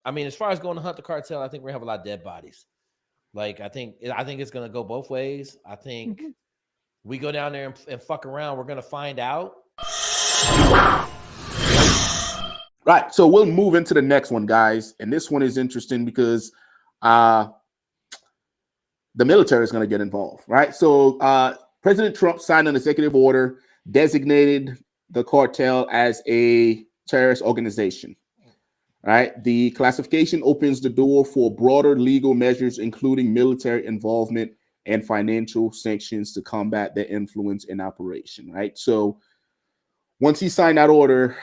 I mean, as far as going to hunt the cartel, I think we're gonna have a lot of dead bodies. Like I think it's gonna go both ways. I think we go down there and fuck around. We're gonna find out. Right. So we'll move into the next one, guys. And this one is interesting because the military is going to get involved, right? So President Trump signed an executive order designated the cartel as a terrorist organization, right? The classification opens the door for broader legal measures, including military involvement and financial sanctions to combat their influence in operation, right? So once he signed that order,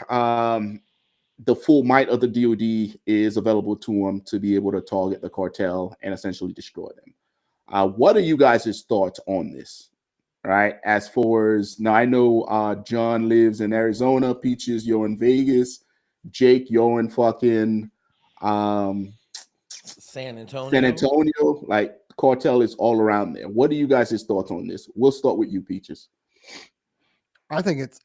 the full might of the DoD is available to him to be able to target the cartel and essentially destroy them. What are you guys' thoughts on this? Right. As far as now, I know John lives in Arizona. Peaches, you're in Vegas. Jake, you're in fucking San Antonio. San Antonio. Like cartel is all around there. What are you guys' thoughts on this? We'll start with you, Peaches. I think it's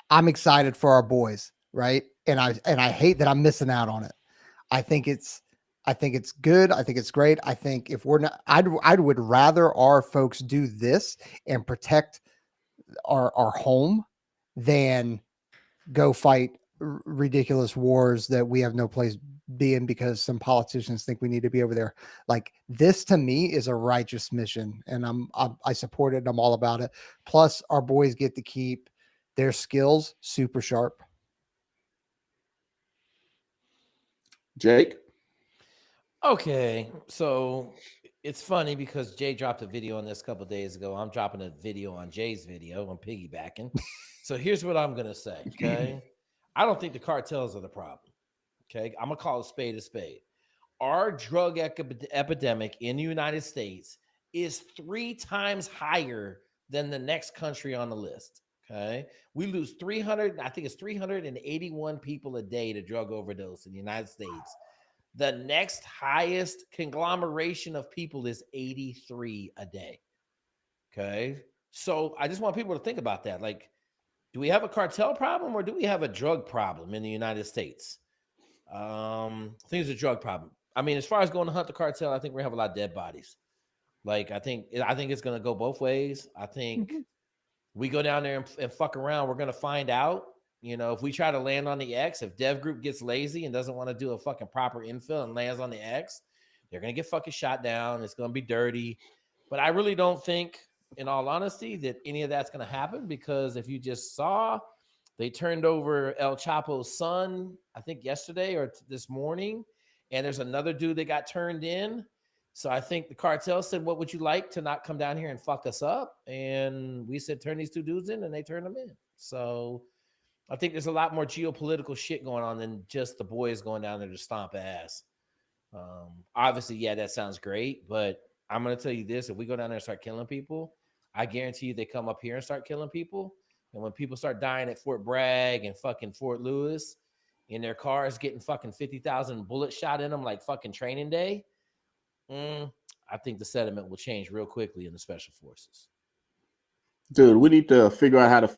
I'm excited for our boys, right? And I hate that I'm missing out on it. I think it's good. I think it's great. I think if we're not, I would rather our folks do this and protect our home than go fight ridiculous wars that we have no place being because some politicians think we need to be over there. Like this to me is a righteous mission, and I support it. And I'm all about it. Plus, our boys get to keep their skills super sharp. Jake. Okay, so it's funny because Jay dropped a video on this a couple of days ago. I'm dropping a video on Jay's video. I'm piggybacking. So here's what I'm gonna say. Okay, I don't think the cartels are the problem. Okay, I'm gonna call a spade a spade. Our drug epidemic in the United States is 3 times higher than the next country on the list. Okay, we lose 300. I think it's 381 people a day to drug overdose in the United States. The next highest conglomeration of people is 83 a day. Okay. So I just want people to think about that. Like, do we have a cartel problem or do we have a drug problem in the United States? I think it's a drug problem. I mean, as far as going to hunt the cartel, I think we're gonna have a lot of dead bodies. Like, I think it's gonna go both ways. I think we go down there and fuck around. We're gonna find out. You know, if we try to land on the X, if Dev Group gets lazy and doesn't want to do a fucking proper infill and lands on the X, they're going to get fucking shot down. It's going to be dirty. But I really don't think, in all honesty, that any of that's going to happen because if you just saw, they turned over El Chapo's son, I think yesterday or this morning, and there's another dude that got turned in. So I think the cartel said, what would you like to not come down here and fuck us up? And we said, turn these 2 dudes in, and they turned them in. So I think there's a lot more geopolitical shit going on than just the boys going down there to stomp ass. Obviously, yeah, that sounds great, but I'm going to tell you this. If we go down there and start killing people, I guarantee you they come up here and start killing people. And when people start dying at Fort Bragg and fucking Fort Lewis in their cars getting fucking 50,000 bullets shot in them like fucking training day, I think the sentiment will change real quickly in the special forces. Dude, we need to figure out how to